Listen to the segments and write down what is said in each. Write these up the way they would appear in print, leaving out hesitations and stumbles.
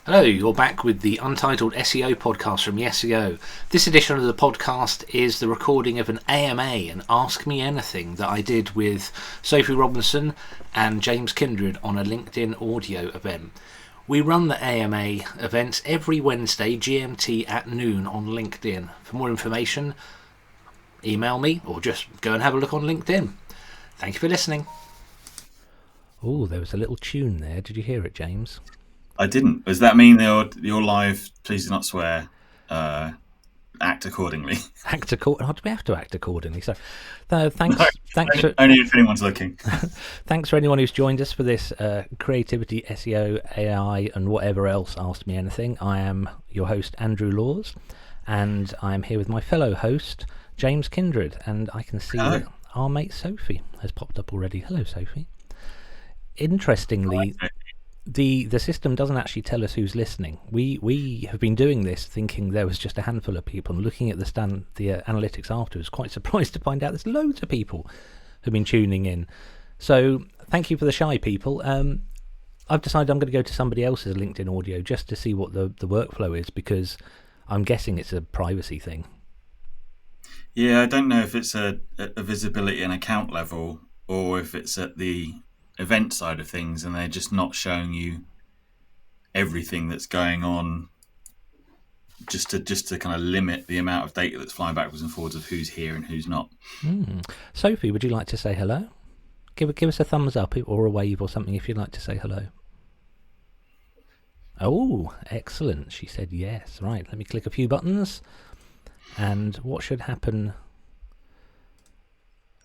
Hello, you're back with the Untitled SEO podcast from Yeseo. This edition of the podcast is the recording of an AMA, an Ask Me Anything, that I did with Sophie Robinson and James Kindred on a LinkedIn audio event. We run the AMA events every Wednesday, GMT at noon on LinkedIn. For more information, email me or just go and have a look on LinkedIn. Thank you for listening. Oh, there was a little tune there. Did you hear it, James? I didn't. Does that mean you're live? Please do not swear. Act accordingly. Act accordingly. Oh, do we have to act accordingly? So, thanks. No, thanks. Only if anyone's looking. Thanks for anyone who's joined us for this creativity, SEO, AI, and whatever else. Ask Me Anything. I am your host, Andrew Laws, and I am here with my fellow host, James Kindred. And I can see that our mate Sophie has popped up already. Hello, Sophie. Interestingly, the system doesn't actually tell us who's listening. We have been doing this thinking there was just a handful of people, and looking at the analytics afterwards, quite surprised to find out there's loads of people who've been tuning in. So thank you for the shy people. I've decided I'm going to go to somebody else's LinkedIn audio just to see what the workflow is, because I'm guessing it's a privacy thing. Yeah, I don't know if it's a visibility and account level, or if it's at the event side of things, and they're just not showing you everything that's going on, just to kind of limit the amount of data that's flying backwards and forwards of who's here and who's not. Sophie, would you like to say hello? Give us a thumbs up or a wave or something if you'd like to say hello. Oh, excellent. She said yes. Right, let me click a few buttons. And what should happen?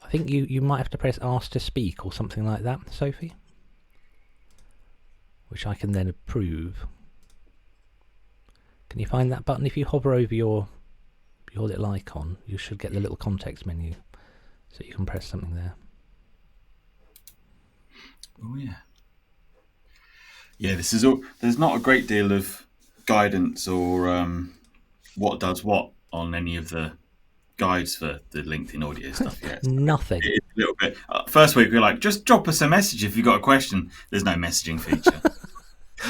I think you might have to press ask to speak or something like that, Sophie, which I can then approve. Can you find that button? If you hover over your little icon, you should get the little context menu, so you can press something there. Oh yeah. Yeah, this is all. There's not a great deal of guidance or what does what on any of the guides for the LinkedIn audio stuff yet. Nothing. It's a little bit. First week we were like, just drop us a message if you've got a question. There's no messaging feature.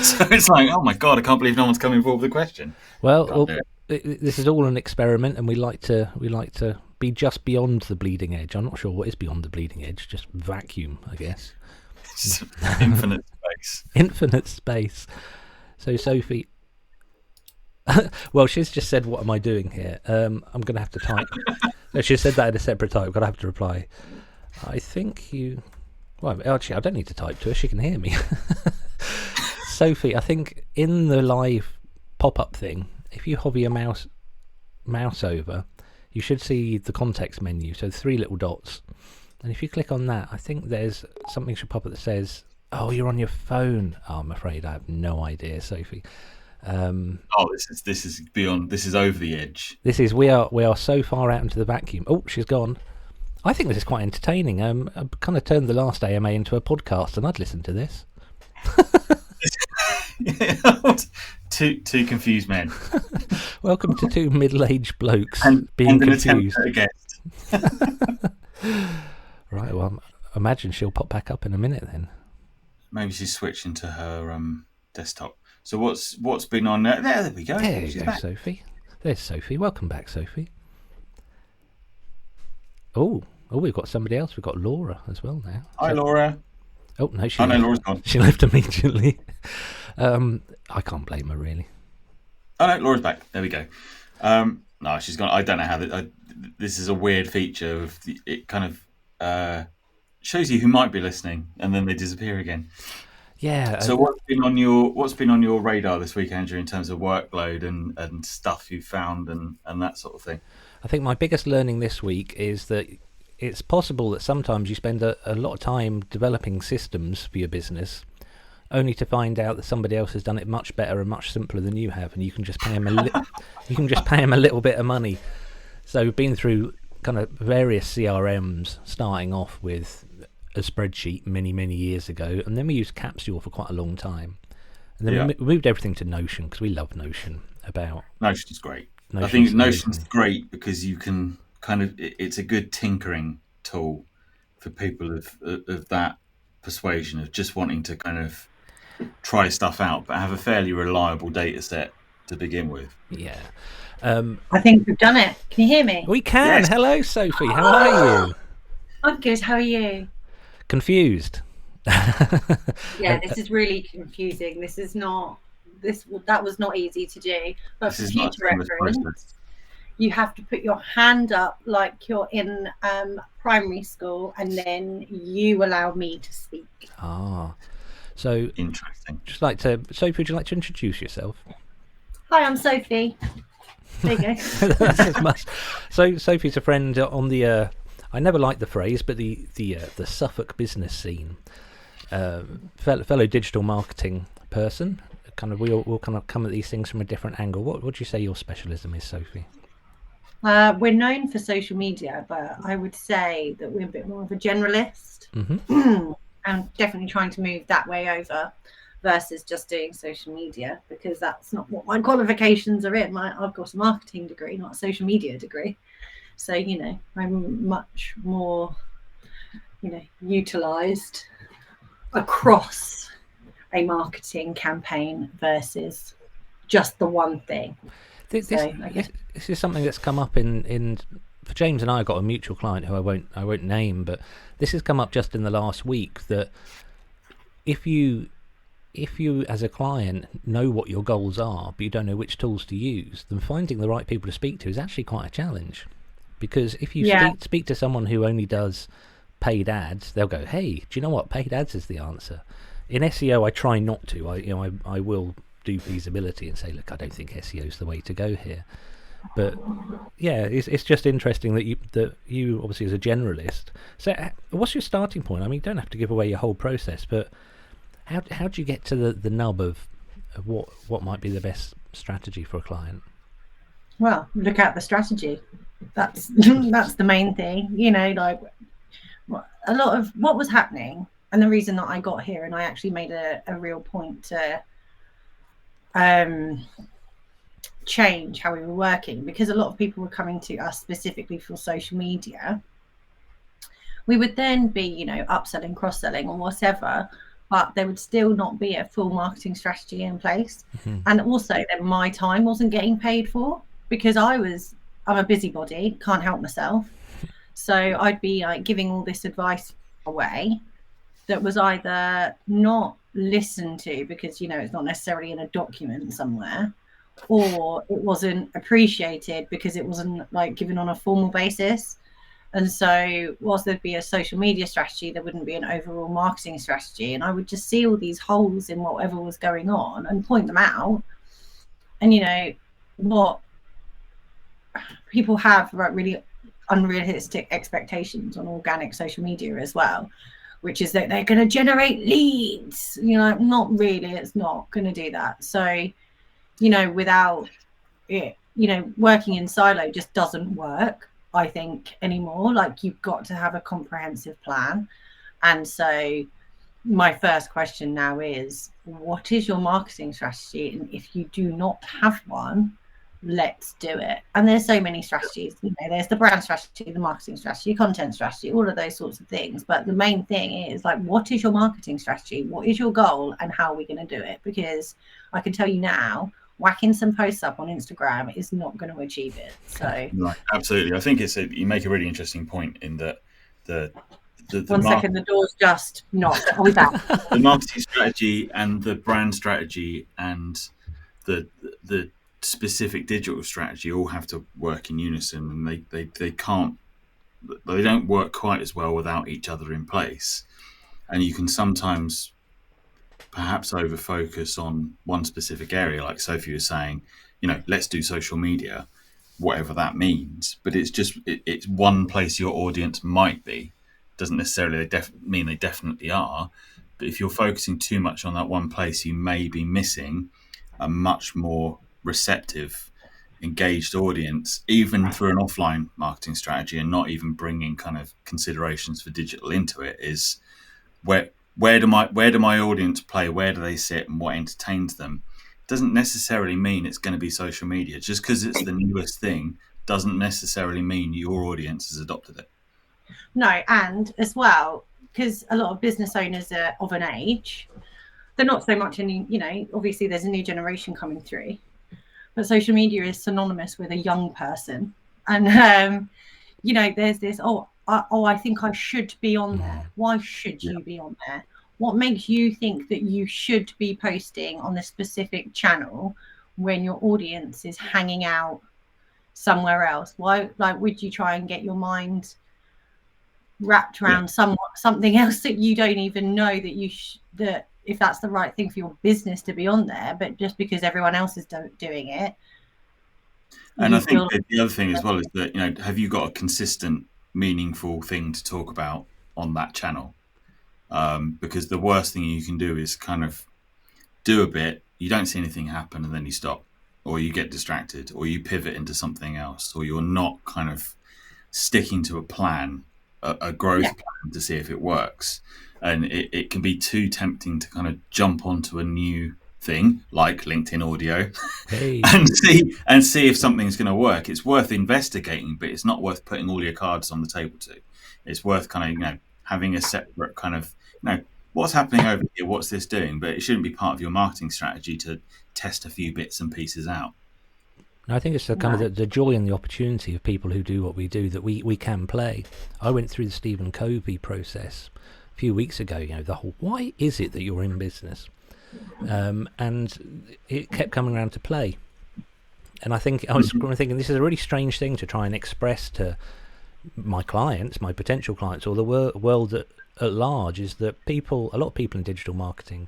So it's like, oh my god, I can't believe no one's coming forward with a question. Well, this is all an experiment, and we like to be just beyond the bleeding edge. I'm not sure what is beyond the bleeding edge. Just vacuum, I guess. Infinite space. Infinite space. So Sophie. Well, she's just said, what am I doing here? I'm going to have to type. No, she said that in a separate type. I'm going to have to reply. I think you... Well, actually, I don't need to type to her. She can hear me. Sophie, I think in the live pop-up thing, if you hover your mouse over, you should see the context menu. So 3 little dots. And if you click on that, I think there's something should pop up that says, oh, you're on your phone. Oh, I'm afraid I have no idea, Sophie. This is beyond. This is over the edge. This is we are so far out into the vacuum. Oh, she's gone. I think this is quite entertaining. I kind of turned the last AMA into a podcast, and I'd listen to this. Two confused men. Welcome to 2 middle-aged blokes and being confused. A guest. Right. Well, imagine she'll pop back up in a minute then. Maybe she's switching to her desktop. So what's been on there? There we go. There you go, Sophie. There's Sophie. Welcome back, Sophie. Oh, we've got somebody else. We've got Laura as well now. Hi, Laura. Oh no, Laura's gone. She left immediately. I can't blame her really. Oh no, Laura's back. There we go. No, she's gone. I don't know how this is a weird feature of it. Kind of shows you who might be listening, and then they disappear again. Yeah. So what's been on your radar this week, Andrew, in terms of workload and stuff you found and that sort of thing? I think my biggest learning this week is that it's possible that sometimes you spend a lot of time developing systems for your business, only to find out that somebody else has done it much better and much simpler than you have, and you can just pay them a little bit of money. So we've been through kind of various CRMs, starting off with a spreadsheet many years ago, and then we used Capsule for quite a long time, and then we moved everything to Notion because we love Notion. Notion's great. I think Notion's great because you can it's a good tinkering tool for people of that persuasion of just wanting to kind of try stuff out, but have a fairly reliable data set to begin with. Yeah. I think we've done it. Can you hear me? We can. Yes. Hello, Sophie. How are you? I'm good. How are you? Confused. Yeah, this is really confusing. This is not. That was not easy to do. But This for is not a future seamless reference, process. you have to put your hand up like you're in primary school, and then you allow me to speak. So Interesting. just like to, Sophie, would you like to introduce yourself? Hi, I'm Sophie. There you go. That's as much. So Sophie's a friend on the. I never liked the phrase, but the Suffolk business scene. Fellow digital marketing person. Kind of, we'll kind of come at these things from a different angle. What would you say your specialism is, Sophie? We're known for social media, but I would say that we're a bit more of a generalist. Mm-hmm. I'm definitely trying to move that way over versus just doing social media, because that's not what my qualifications are in. I've got a marketing degree, not a social media degree. So, I'm much more, utilized across a marketing campaign versus just the one thing. This is something that's come up in for James and I. Got a mutual client who I won't name, but this has come up just in the last week, that if you as a client know what your goals are but you don't know which tools to use, then finding the right people to speak to is actually quite a challenge. Because if you speak to someone who only does paid ads, they'll go, hey, do you know what, paid ads is the answer. In SEO I try not to. I will do feasibility and say, look, I don't think SEO is the way to go here. But yeah, it's just interesting that you obviously as a generalist. So what's your starting point? I mean, you don't have to give away your whole process, but how do you get to the nub of what might be the best strategy for a client? Well, look at the strategy. That's the main thing. Like a lot of what was happening, and the reason that I got here, and I actually made a real point to change how we were working, because a lot of people were coming to us specifically for social media. We would then be, upselling, cross-selling or whatever, but there would still not be a full marketing strategy in place. Mm-hmm. And also then my time wasn't getting paid for, because I'm a busybody, can't help myself. So I'd be like giving all this advice away that was either not listened to because, it's not necessarily in a document somewhere, or it wasn't appreciated because it wasn't like given on a formal basis. And so whilst there'd be a social media strategy, there wouldn't be an overall marketing strategy. And I would just see all these holes in whatever was going on and point them out. And, what people have really unrealistic expectations on organic social media as well, which is that they're going to generate leads. Not really, it's not going to do that. So, without it, working in silo just doesn't work, I think, anymore. Like, you've got to have a comprehensive plan. And so my first question now is, what is your marketing strategy? And if you do not have one, let's do it. And there's so many strategies. There's the brand strategy, the marketing strategy, content strategy, all of those sorts of things. But the main thing is, like, what is your marketing strategy? What is your goal, and how are we going to do it? Because I can tell you now, whacking some posts up on Instagram is not going to achieve it. So right, absolutely. I think you make a really interesting point in that the one second, the door's just knocked. Are we back? The marketing strategy and the brand strategy and the specific digital strategy all have to work in unison, and they don't work quite as well without each other in place. And you can sometimes perhaps over focus on one specific area, like Sophie was saying, let's do social media, whatever that means. But it's one place your audience might be. Doesn't necessarily mean they definitely are. But if you're focusing too much on that one place, you may be missing a much more receptive, engaged audience, even through an offline marketing strategy, and not even bringing kind of considerations for digital into it. Is where do my audience play? Where do they sit, and what entertains them? Doesn't necessarily mean it's going to be social media. Just because it's the newest thing doesn't necessarily mean your audience has adopted it. No, and as well, because a lot of business owners are of an age, they're not so much any, obviously there's a new generation coming through, but social media is synonymous with a young person. And there's this, I think I should be on there. Why should you be on there? What makes you think that you should be posting on a specific channel when your audience is hanging out somewhere else? Why, would you try and get your mind wrapped around something else that you don't even know that if that's the right thing for your business to be on there, but just because everyone else is doing it. And I think the other thing as well is that, have you got a consistent, meaningful thing to talk about on that channel? Because the worst thing you can do is kind of do a bit, you don't see anything happen, and then you stop, or you get distracted, or you pivot into something else, or you're not kind of sticking to a plan, a growth plan to see if it works. And it can be too tempting to kind of jump onto a new thing like LinkedIn audio and see if something's going to work. It's worth investigating, but it's not worth putting all your cards on the table to. It's worth kind of, having a separate kind of, what's happening over here, what's this doing? But it shouldn't be part of your marketing strategy to test a few bits and pieces out. I think it's the kind of the joy and the opportunity of people who do what we do that we can play. I went through the Stephen Covey process a few weeks ago, the whole, why is it that you're in business? And it kept coming around to play. And I think I was thinking this is a really strange thing to try and express to my clients, my potential clients, or the world at large, is that a lot of people in digital marketing,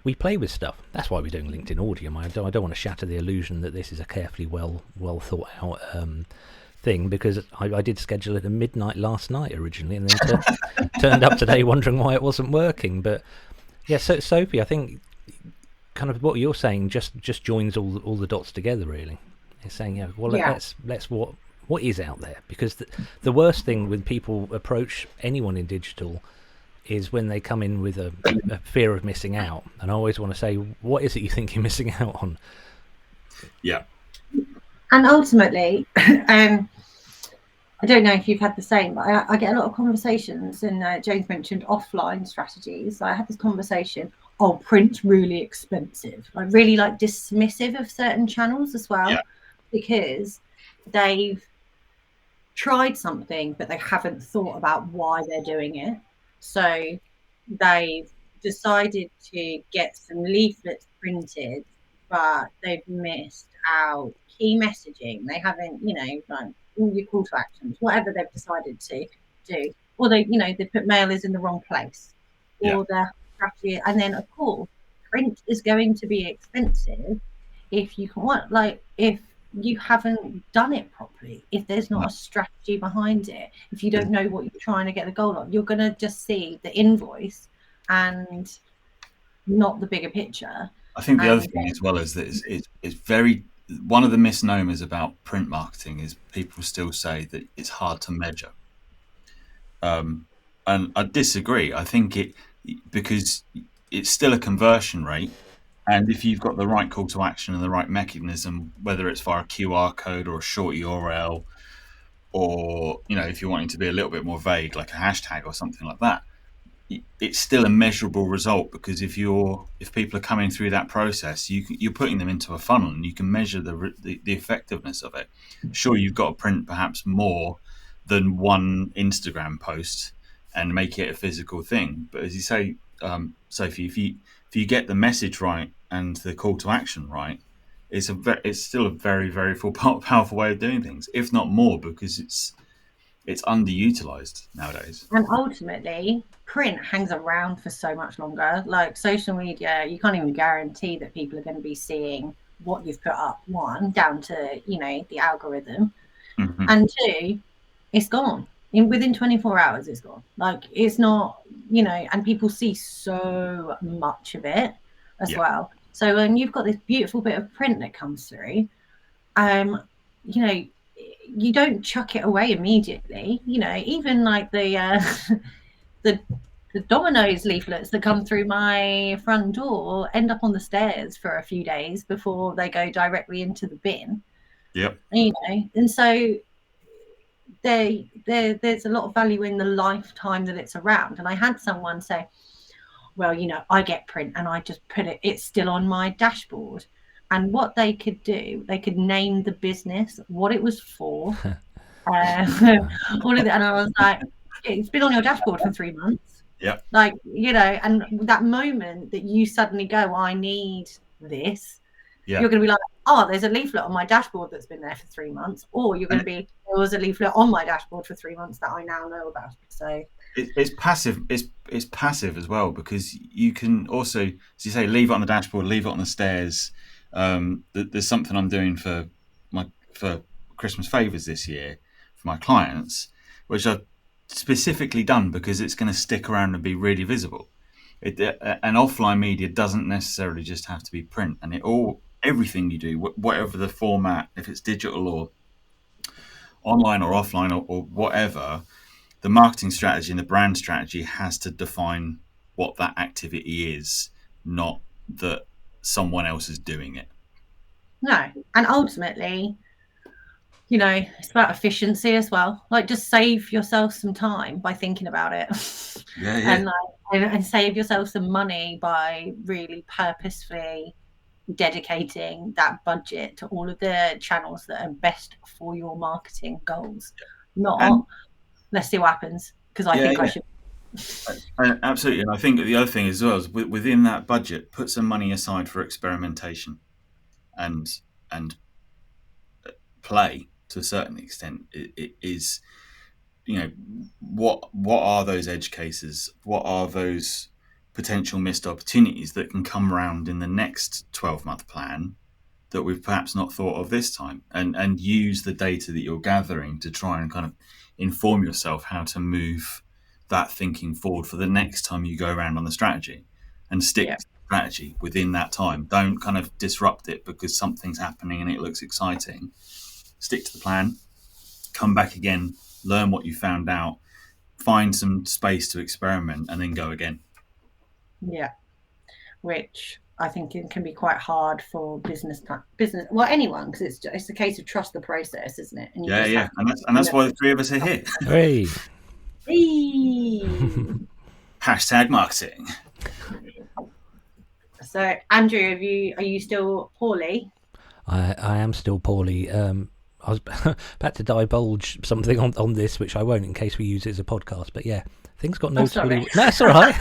we play with stuff. That's why we're doing LinkedIn audio. I don't want to shatter the illusion that this is a carefully well thought out thing, because I did schedule it at midnight last night originally, and then turned up today wondering why it wasn't working. But yeah, so Sophie, I think kind of what you're saying just joins all the dots together. Really, it's saying let's what is out there, because the worst thing when people approach anyone in digital is when they come in with a fear of missing out. And I always want to say, what is it you think you're missing out on? Yeah. And ultimately, I don't know if you've had the same, but I get a lot of conversations, and James mentioned offline strategies. I had this conversation, print's really expensive. I really dismissive of certain channels as well, because they've tried something, but they haven't thought about why they're doing it. So they've decided to get some leaflets printed, but they've missed out key messaging. They haven't, all your call to actions, whatever they've decided to do. Or they put mailers in the wrong place. Or their strategy. And then, of course, print is going to be expensive if you if you haven't done it properly, if there's not a strategy behind it, if you don't know what you're trying to get the goal of, you're going to just see the invoice and not the bigger picture. I think the other thing as well is that it's very, one of the misnomers about print marketing is people still say that it's hard to measure. And I disagree. I think because it's still a conversion rate. And if you've got the right call to action and the right mechanism, whether it's via a QR code or a short URL, or, if you're wanting to be a little bit more vague, like a hashtag or something like that, it's still a measurable result, because if people are coming through that process, you're putting them into a funnel and you can measure the effectiveness of it. Sure, you've got to print perhaps more than one Instagram post and make it a physical thing. But as you say, Sophie, if you get the message right and the call to action right, it's still a very, very powerful way of doing things, if not more, because it's underutilized nowadays. And ultimately, print hangs around for so much longer. Like social media, you can't even guarantee that people are going to be seeing what you've put up, one, down to the algorithm, and two, it's gone. Within 24 hours, it's gone. It's not, and people see so much of it as well. So when you've got this beautiful bit of print that comes through, you don't chuck it away immediately. Even the Domino's leaflets that come through my front door end up on the stairs for a few days before they go directly into the bin. Yep. And so there's a lot of value in the lifetime that it's around. And I had someone say, well, I get print and I just put it's still on my dashboard. And what they could do, they could name the business, what it was for, all of that. And I was like, it's been on your dashboard for 3 months. Yeah. Like, and that moment that you suddenly go, I need this, you're going to be like, oh, there's a leaflet on my dashboard that's been there for 3 months. Or you're going to be, there was a leaflet on my dashboard for 3 months that I now know about. So it's passive. It's passive as well, because you can also, as you say, leave it on the dashboard, leave it on the stairs. There's something I'm doing for Christmas favors this year for my clients, which I've specifically done because it's going to stick around and be really visible. And offline media doesn't necessarily just have to be print, and everything you do, whatever the format, if it's digital or online or offline or whatever, the marketing strategy and the brand strategy has to define what that activity is, not that someone else is doing it. No, and ultimately, it's about efficiency as well. Like, just save yourself some time by thinking about it. Yeah. And save yourself some money by really purposefully dedicating that budget to all of the channels that are best for your marketing goals. Let's see what happens, because I think I should. Absolutely. And I think the other thing as well is within that budget, put some money aside for experimentation and play to a certain extent. It is, what are those edge cases? What are those potential missed opportunities that can come around in the next 12-month plan that we've perhaps not thought of this time, and use the data that you're gathering to try and kind of inform yourself how to move that thinking forward for the next time you go around on the strategy, and stick to the strategy within that time. Don't kind of disrupt it because something's happening and it looks exciting. Stick to the plan, come back again, learn what you found out, find some space to experiment, and then go again. Yeah, which I think it can be quite hard for business, well, anyone, because it's a case of trust the process, isn't it? And and that's why the three of us are here. Hey. Hashtag marketing. So, Andrew, are you still poorly? I am still poorly. I was about to divulge something on this, which I won't in case we use it as a podcast. But yeah, things got noticeably. No, that's all right.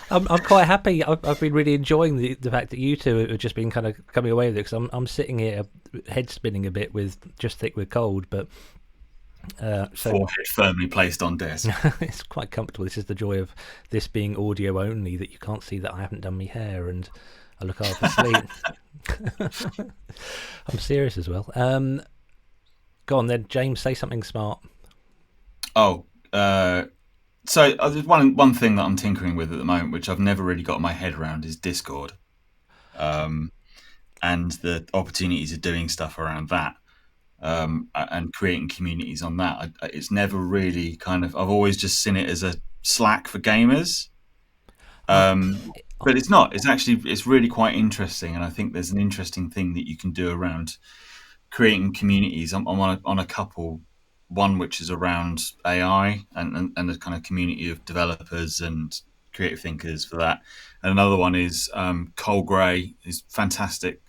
I'm quite happy. I've been really enjoying the fact that you two have just been kind of coming away with it, because I'm sitting here head spinning a bit with just thick with cold, but forehead firmly placed on desk. It's quite comfortable. This is the joy of this being audio only, that you can't see that I haven't done my hair and I look half asleep. I'm serious as well. Go on then, James, say something smart. So there's one thing that I'm tinkering with at the moment, which I've never really got my head around, is Discord, and the opportunities of doing stuff around that, and creating communities on that. It's never really I've always just seen it as a Slack for gamers. But it's not. It's really quite interesting, and I think there's an interesting thing that you can do around creating communities. I'm on a couple, one which is around AI and a kind of community of developers and creative thinkers for that. And another one is Cole Gray, who's a fantastic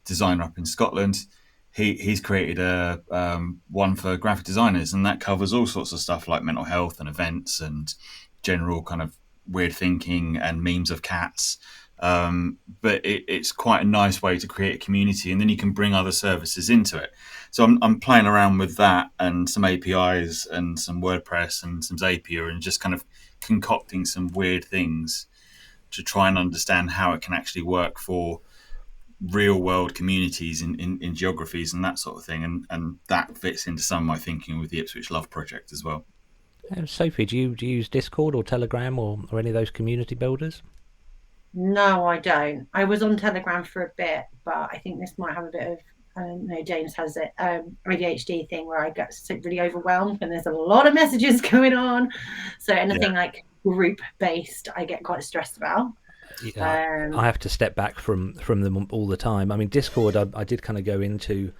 designer up in Scotland. He's created a one for graphic designers, and that covers all sorts of stuff like mental health and events and general kind of weird thinking and memes of cats. But it's quite a nice way to create a community, and then you can bring other services into it. So I'm playing around with that and some APIs and some WordPress and some Zapier, and just kind of concocting some weird things to try and understand how it can actually work for real world communities in geographies and that sort of thing. And that fits into some of my thinking with the Ipswich Love Project as well. Sophie, do you use Discord or Telegram or any of those community builders? No, I don't. I was on Telegram for a bit, but I think this might have a bit of, I don't know, James has it, ADHD thing where I get really overwhelmed and there's a lot of messages going on. So anything like group based, I get quite stressed about. Yeah, I have to step back from them all the time. I mean, Discord, I did kind of go into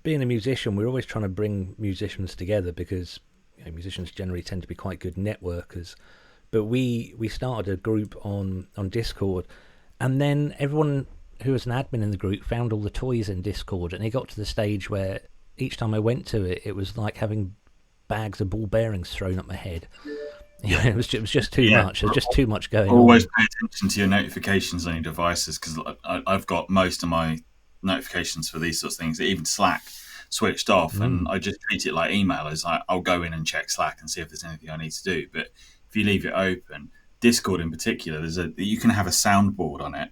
being a musician. We're always trying to bring musicians together because musicians generally tend to be quite good networkers. but we started a group on Discord, and then everyone who was an admin in the group found all the toys in Discord, and it got to the stage where each time I went to it, it was like having bags of ball bearings thrown at my head. You know, it was just too much. There's just too much going on. Always pay attention to your notifications on your devices, because I've got most of my notifications for these sorts of things, even Slack, switched off, and I just treat it like email. As I'll go in and check Slack and see if there's anything I need to do. But if you leave it open, Discord in particular, you can have a soundboard on it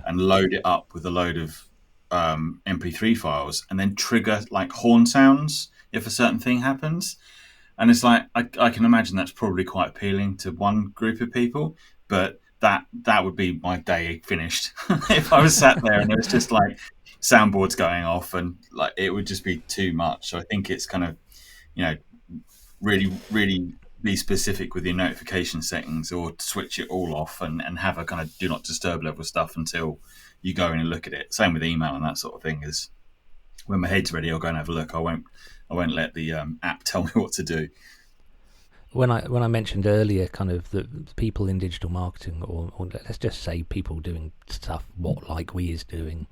and load it up with a load of MP3 files, and then trigger like horn sounds if a certain thing happens. And it's like, I can imagine that's probably quite appealing to one group of people, but that would be my day finished if I was sat there and there was just like soundboards going off, and like it would just be too much. So I think it's kind of, you know, really, really be specific with your notification settings, or switch it all off and have a kind of do not disturb level stuff until you go in and look at it. Same with email and that sort of thing. Is when my head's ready, I'll go and have a look. I won't let the app tell me what to do. When I mentioned earlier, kind of the people in digital marketing, or let's just say people doing stuff what like we is doing,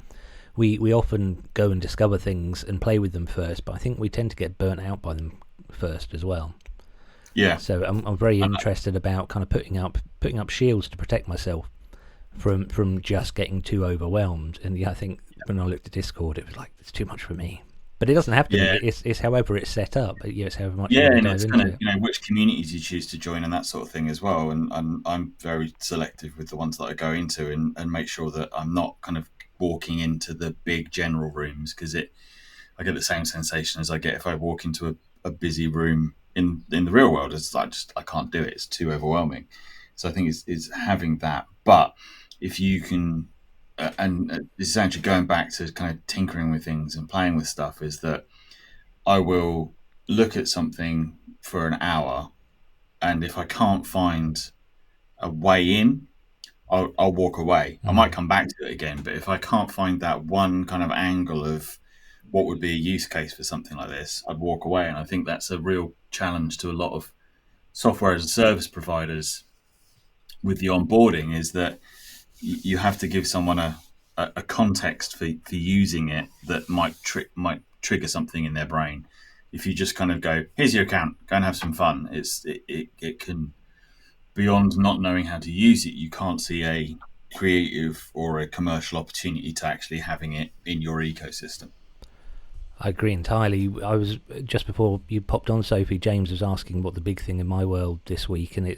we often go and discover things and play with them first, but I think we tend to get burnt out by them first as well. Yeah. So I'm very interested about kind of putting up shields to protect myself from just getting too overwhelmed. And yeah, I think when I looked at Discord, it was like, it's too much for me. But it doesn't have to be. It's however it's set up. It's however much. Yeah, and it's kind of, you know, which communities you choose to join and that sort of thing as well. And I'm very selective with the ones that I go into, and make sure that I'm not kind of walking into the big general rooms, because I get the same sensation as I get if I walk into a busy room in the real world. It's like I can't do it. It's too overwhelming. So I think it's having that. But if you can. And this is actually going back to kind of tinkering with things and playing with stuff, is that I will look at something for an hour, and if I can't find a way in, I'll walk away. I might come back to it again, but if I can't find that one kind of angle of what would be a use case for something like this, I'd walk away. And I think that's a real challenge to a lot of software as a service providers with the onboarding, is that you have to give someone a context for using it that might trigger something in their brain. If you just kind of go, here's your account, go and have some fun, it can, beyond not knowing how to use it, you can't see a creative or a commercial opportunity to actually having it in your ecosystem. I agree entirely. I was, just before you popped on, Sophie, James was asking what the big thing in my world this week, and I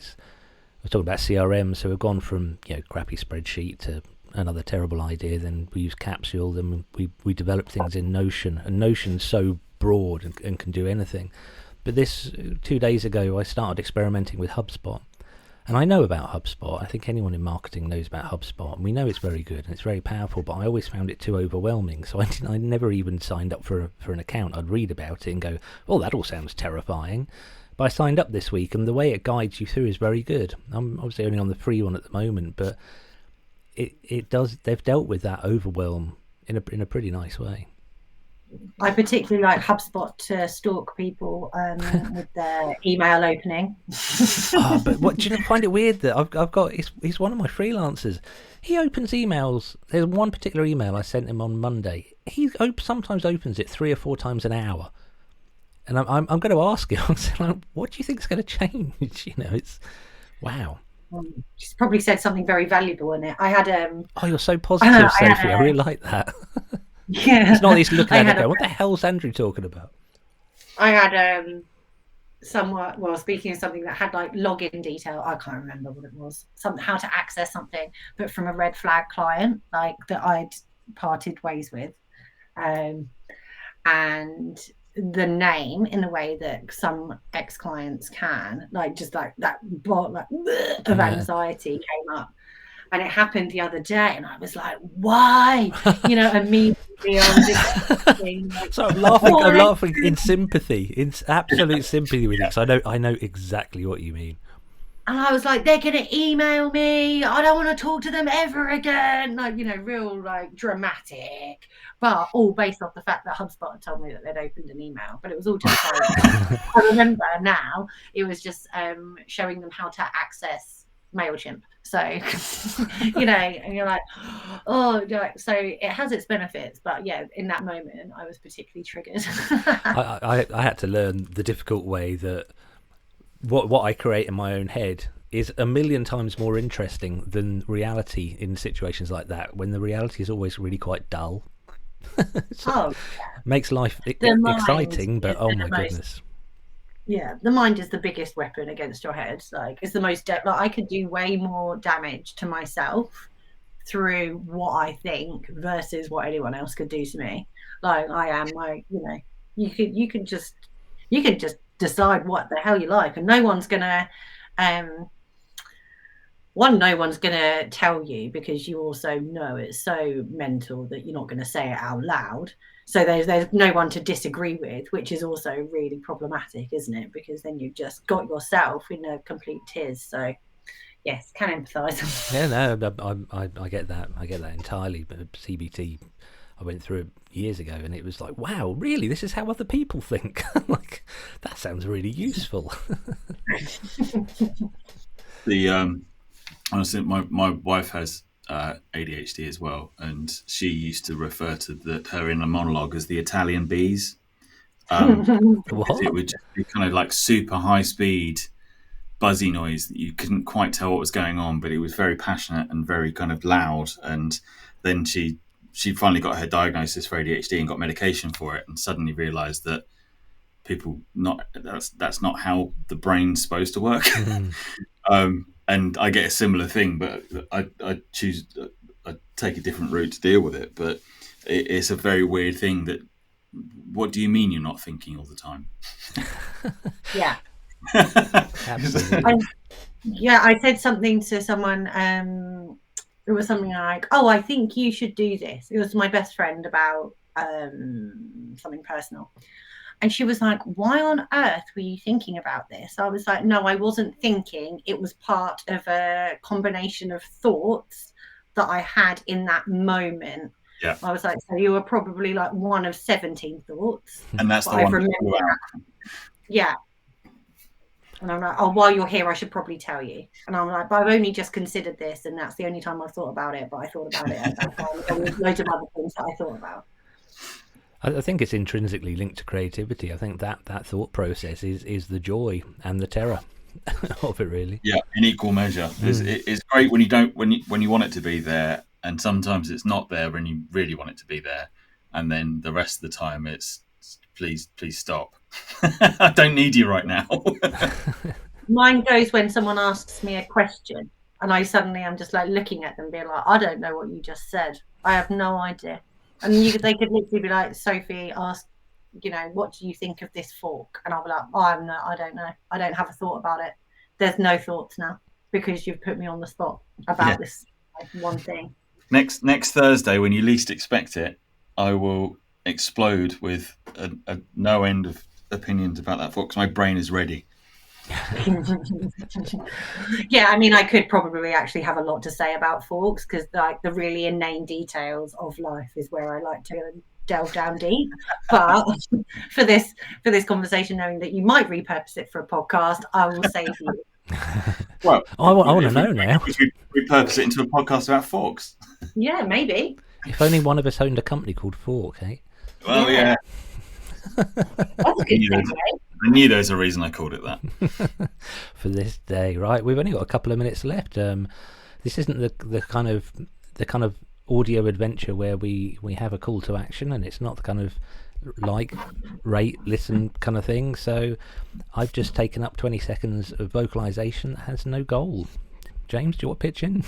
was talking about CRM. So we've gone from, you know, crappy spreadsheet to another terrible idea. Then we use Capsule. Then we develop things in Notion, and Notion's so broad and can do anything. But 2 days ago, I started experimenting with HubSpot, and I know about HubSpot. I think anyone in marketing knows about HubSpot, and we know it's very good and it's very powerful. But I always found it too overwhelming, so I never even signed up for an account. I'd read about it and go, "Oh, that all sounds terrifying." But I signed up this week, and the way it guides you through is very good. I'm obviously only on the free one at the moment, but it does. They've dealt with that overwhelm in a pretty nice way. I particularly like HubSpot to stalk people with their email opening. But what do you find it weird that I've got? He's one of my freelancers. He opens emails. There's one particular email I sent him on Monday. He sometimes opens it 3 or 4 times an hour. And I'm going to ask him, like, what do you think is going to change? You know, it's wow. She's probably said something very valuable in it. I had Oh, you're so positive, Sophie. I really like that. Yeah. It's not these looking at it going, what the hell's Andrew talking about? I had speaking of something that had like login detail. I can't remember what it was. How to access something, but from a red flag client, like that I'd parted ways with, and the name, in the way that some ex-clients can, like just like that of anxiety came up, and it happened the other day, and I was like, why? You know, immediately I was just like, so I'm laughing in sympathy, in absolute sympathy with you, because I know exactly what you mean. And I was like, they're going to email me. I don't want to talk to them ever again. Like, real like dramatic, but all based off the fact that HubSpot had told me that they'd opened an email. But it was all just like, I remember now, it was just showing them how to access MailChimp. So, and you're like, oh, no. So it has its benefits. But yeah, in that moment, I was particularly triggered. I had to learn the difficult way that what I create in my own head is a million times more interesting than reality in situations like that, when the reality is always really quite dull. So makes life exciting, but oh my goodness. Yeah, the mind is the biggest weapon against your head. Like, it's the most like, I could do way more damage to myself through what I think versus what anyone else could do to me. Like, I am like, you could just decide what the hell you like, and no one's gonna tell you, because you also know it's so mental that you're not going to say it out loud. So there's no one to disagree with, which is also really problematic, isn't it? Because then you've just got yourself in a complete tiz. So yes, can empathise. Yeah, no, I get that. I get that entirely. But CBT, I went through it years ago, and it was like, wow, really? This is how other people think. Like, that sounds really useful. Honestly, my wife has ADHD as well, and she used to refer to her inner monologue as the Italian bees. It would just be kind of like super high speed, buzzy noise that you couldn't quite tell what was going on, but it was very passionate and very kind of loud. And then she finally got her diagnosis for ADHD and got medication for it, and suddenly realised that that's not how the brain's supposed to work. And I get a similar thing, but I take a different route to deal with it. But it's a very weird thing. That, what do you mean you're not thinking all the time? Yeah. Absolutely. I said something to someone. It was something like, "Oh, I think you should do this." It was my best friend about something personal. And she was like, why on earth were you thinking about this? I was like, no, I wasn't thinking. It was part of a combination of thoughts that I had in that moment. Yeah. I was like, so you were probably like one of 17 thoughts. And that's the one. Yeah. And I'm like, oh, while you're here, I should probably tell you. And I'm like, but I've only just considered this, and that's the only time I've thought about it. But I thought about it at that time. There was loads of other things that I thought about. I think it's intrinsically linked to creativity. I think that thought process is the joy and the terror of it, really. Yeah, in equal measure. It's great when you want it to be there, and sometimes it's not there when you really want it to be there, and then the rest of the time it's please stop. I don't need you right now. Mine goes when someone asks me a question, and I suddenly am just like looking at them, being like, I don't know what you just said. I have no idea. And they could literally be like, Sophie, ask, what do you think of this fork? And I'll be like, I don't know. I don't have a thought about it. There's no thoughts now, because you've put me on the spot about this one thing. Next Thursday, when you least expect it, I will explode with a no end of opinions about that fork, because my brain is ready. Yeah, I mean, I could probably actually have a lot to say about forks, because like the really inane details of life is where I like to delve down deep. But for this conversation, knowing that you might repurpose it for a podcast, I will save you. Well, I want to know now. We repurpose it into a podcast about forks. Yeah, maybe. If only one of us owned a company called Fork, eh? Well, yeah. That's a good segue. I knew there was a reason I called it that. For this day, right? We've only got a couple of minutes left. This isn't the kind of audio adventure where we have a call to action, and it's not the kind of like, rate, listen kind of thing. So I've just taken up 20 seconds of vocalization that has no goal. James, do you want to pitch in?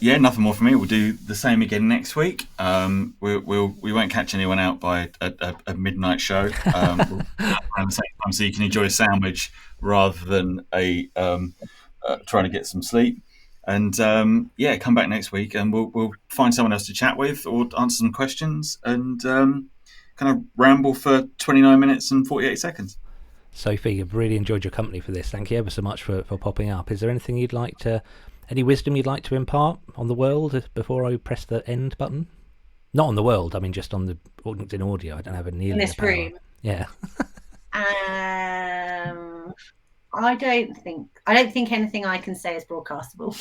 Yeah, nothing more from me. We'll do the same again next week. We won't catch anyone out by a midnight show. We'll around the same time, so you can enjoy a sandwich rather than trying to get some sleep. And come back next week, and we'll find someone else to chat with or answer some questions, and kind of ramble for 29 minutes and 48 seconds. Sophie, I've really enjoyed your company for this. Thank you ever so much for popping up. Is there anything you'd like to, any wisdom you'd like to impart on the world before I press the end button? Not on the world, I mean just on the in audio. I don't have a nearly In this the power. room. Yeah. I don't think anything I can say is broadcastable.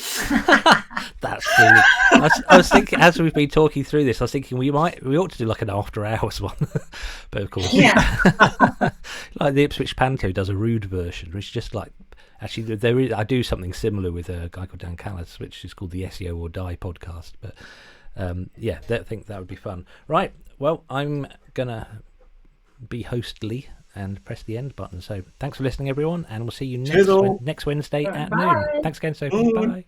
That's brilliant. I was thinking, as we've been talking through this, I was thinking we ought to do like an after hours one. But of course, Yeah. like the Ipswich Panto does a rude version, which is just like, actually I do something similar with a guy called Dan Callis, which is called the Yeseo or Die podcast. But yeah, I think that would be fun. Right, well, I'm gonna be hostly and press the end button. So thanks for listening, everyone, and we'll see you next Wednesday at noon. Thanks again, Sophie. Bye.